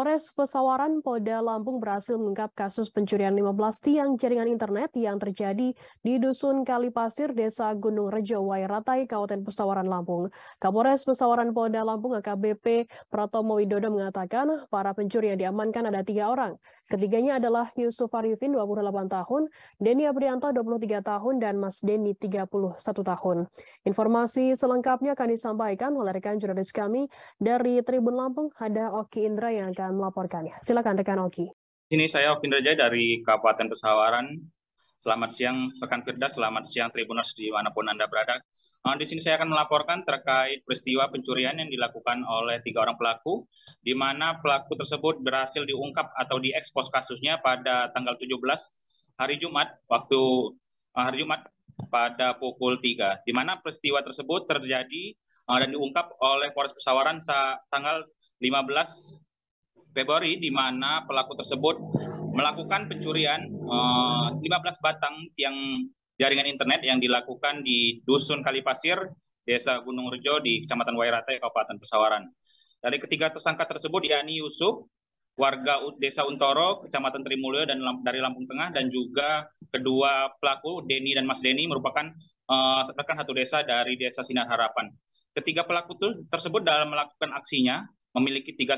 Kapolres Pesawaran Polda Lampung berhasil mengungkap kasus pencurian 15 tiang jaringan internet yang terjadi di Dusun Kalipasir, Desa Gunung Rejo, Wairatai, Kabupaten Pesawaran, Lampung. Kapolres Pesawaran Polda Lampung AKBP Pratomo Widodo mengatakan para pencuri yang diamankan ada 3 orang. Ketiganya adalah Yusuf Arifin, 28 tahun, Denny Aprianto, 23 tahun, dan Mas Denny, 31 tahun. Informasi selengkapnya akan disampaikan oleh rekan jurnalis kami dari Tribun Lampung, ada Oki Indra yang akan melaporkannya. Silakan rekan Oki. Ini saya Oki Indra dari Kabupaten Pesawaran. Selamat siang rekan Firda, selamat siang Tribuners dimanapun Anda berada. Di sini saya akan melaporkan terkait peristiwa pencurian yang dilakukan oleh 3 orang pelaku, di mana pelaku tersebut berhasil diungkap atau diekspos kasusnya pada tanggal 17 hari Jumat, hari Jumat pada pukul 3, di mana peristiwa tersebut terjadi dan diungkap oleh Polres Pesawaran tanggal 15 Februari, di mana pelaku tersebut melakukan pencurian 15 batang tiang jaringan internet yang dilakukan di Dusun Kalipasir, Desa Gunung Rejo di Kecamatan Wairatai, Kabupaten Pesawaran. Dari ketiga tersangka tersebut yakni Yusuf, warga Desa Untoro, Kecamatan Trimulyo dan dari Lampung Tengah, dan juga kedua pelaku Denny dan Mas Denny merupakan rekan satu desa dari Desa Sinar Harapan. Ketiga pelaku tersebut dalam melakukan aksinya memiliki tiga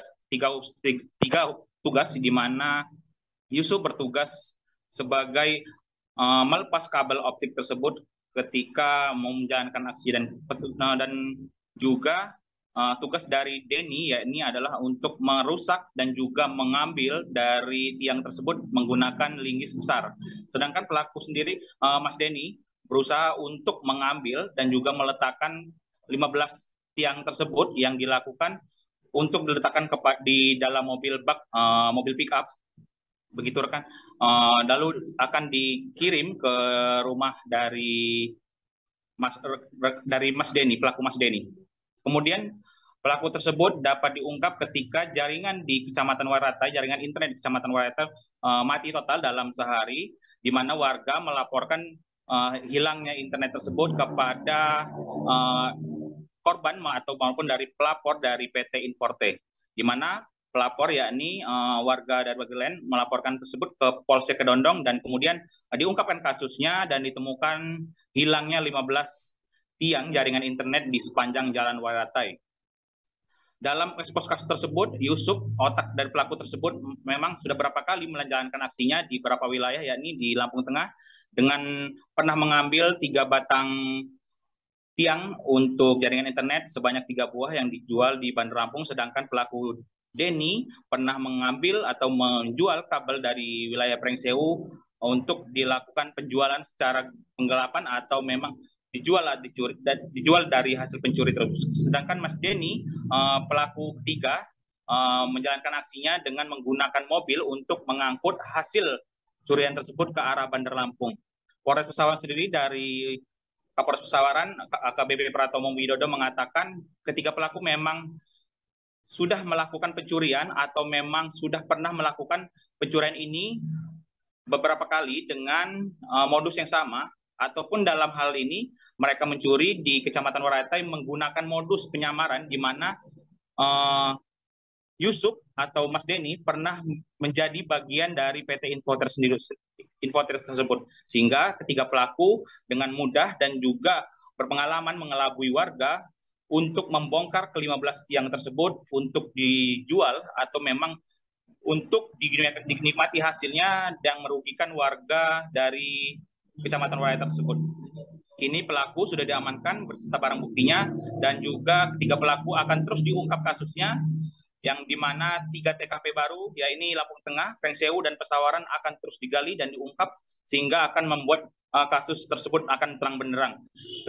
tugas, di mana Yusuf bertugas sebagai melepas kabel optik tersebut ketika menjalankan aksi, dan juga tugas dari Denny yakni adalah untuk merusak dan juga mengambil dari tiang tersebut menggunakan linggis besar. Sedangkan pelaku sendiri, Mas Denny, berusaha untuk mengambil dan juga meletakkan 15 tiang tersebut yang dilakukan untuk diletakkan di dalam mobil bak, mobil pickup, begitu rekan. Lalu akan dikirim ke rumah dari Mas Denny, pelaku Mas Denny. Kemudian pelaku tersebut dapat diungkap ketika jaringan di Kecamatan Wairatai, jaringan internet di Kecamatan Wairatai mati total dalam sehari, di mana warga melaporkan hilangnya internet tersebut kepada korban maupun dari pelapor dari PT Inforte, di mana pelapor yakni warga dari Bagelen melaporkan tersebut ke Polsek Kedondong, dan kemudian diungkapkan kasusnya dan ditemukan hilangnya 15 tiang jaringan internet di sepanjang Jalan Wairatai. Dalam ekspos kasus tersebut, Yusuf, otak dari pelaku tersebut, memang sudah berapa kali menjalankan aksinya di beberapa wilayah, yakni di Lampung Tengah, dengan pernah mengambil 3 batang tiang untuk jaringan internet sebanyak 3 buah yang dijual di Bandar Lampung. Sedangkan pelaku Denny pernah mengambil atau menjual kabel dari wilayah Prengsewu untuk dilakukan penjualan secara penggelapan atau memang dijual dari hasil pencuri tersebut. Sedangkan Mas Denny, pelaku ketiga, menjalankan aksinya dengan menggunakan mobil untuk mengangkut hasil curian tersebut ke arah Bandar Lampung. Polres Pesawaran sendiri dari Kapolres Pesawaran AKBP Pratomo Widodo mengatakan ketiga pelaku memang sudah melakukan pencurian atau memang sudah pernah melakukan pencurian ini beberapa kali dengan modus yang sama, ataupun dalam hal ini mereka mencuri di Kecamatan Wairatai menggunakan modus penyamaran, di mana Yusuf atau Mas Denny pernah menjadi bagian dari PT Inforter tersebut, sehingga ketiga pelaku dengan mudah dan juga berpengalaman mengelabui warga untuk membongkar ke-15 tiang tersebut untuk dijual atau memang untuk dinikmati hasilnya yang merugikan warga dari Kecamatan Wairatai tersebut. Kini pelaku sudah diamankan beserta barang buktinya, dan juga ketiga pelaku akan terus diungkap kasusnya, yang dimana 3 TKP baru, yaitu Lampung Tengah, Prengsewu, dan Pesawaran akan terus digali dan diungkap, sehingga akan membuat kasus tersebut akan terang benderang.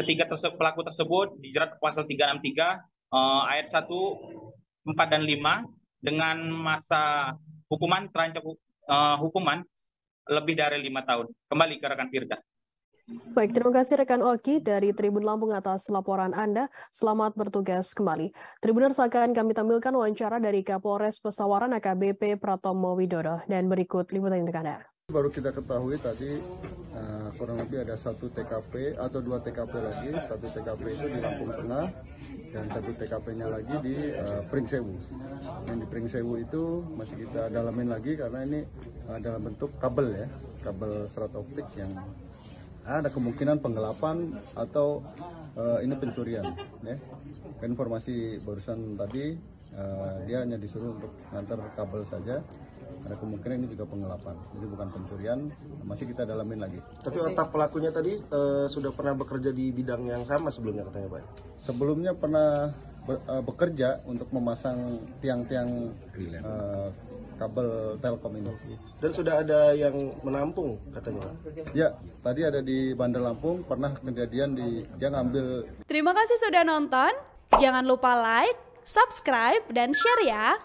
Ketiga pelaku tersebut dijerat pasal 363 ayat 1, 4, dan 5 dengan masa hukuman terancam hukuman lebih dari 5 tahun. Kembali ke rekan Firda. Baik, terima kasih rekan Oki dari Tribun Lampung atas laporan Anda. Selamat bertugas kembali. Tribuners, akan kami tampilkan wawancara dari Kapolres Pesawaran AKBP Pratomo Widodo, dan berikut liputan untuk Anda. Baru kita ketahui tadi kurang lebih ada 1 TKP atau 2 TKP lagi. 1 TKP itu di Lampung Tengah dan 1 TKP-nya lagi di Pringsewu. Yang di Pringsewu itu masih kita dalamin lagi karena ini dalam bentuk kabel ya, kabel serat optik yang ada kemungkinan penggelapan atau ini pencurian. Ya. Informasi barusan tadi dia hanya disuruh untuk ngantar kabel saja. Ada kemungkinan ini juga penggelapan, jadi bukan pencurian, masih kita dalamin lagi. Tapi otak pelakunya tadi sudah pernah bekerja di bidang yang sama sebelumnya katanya Pak? Sebelumnya pernah bekerja untuk memasang tiang-tiang kabel Telkom ini. Dan sudah ada yang menampung katanya Pak? Ya, tadi ada di Bandar Lampung, pernah kejadian dia ngambil. Terima kasih sudah nonton, jangan lupa like, subscribe, dan share ya!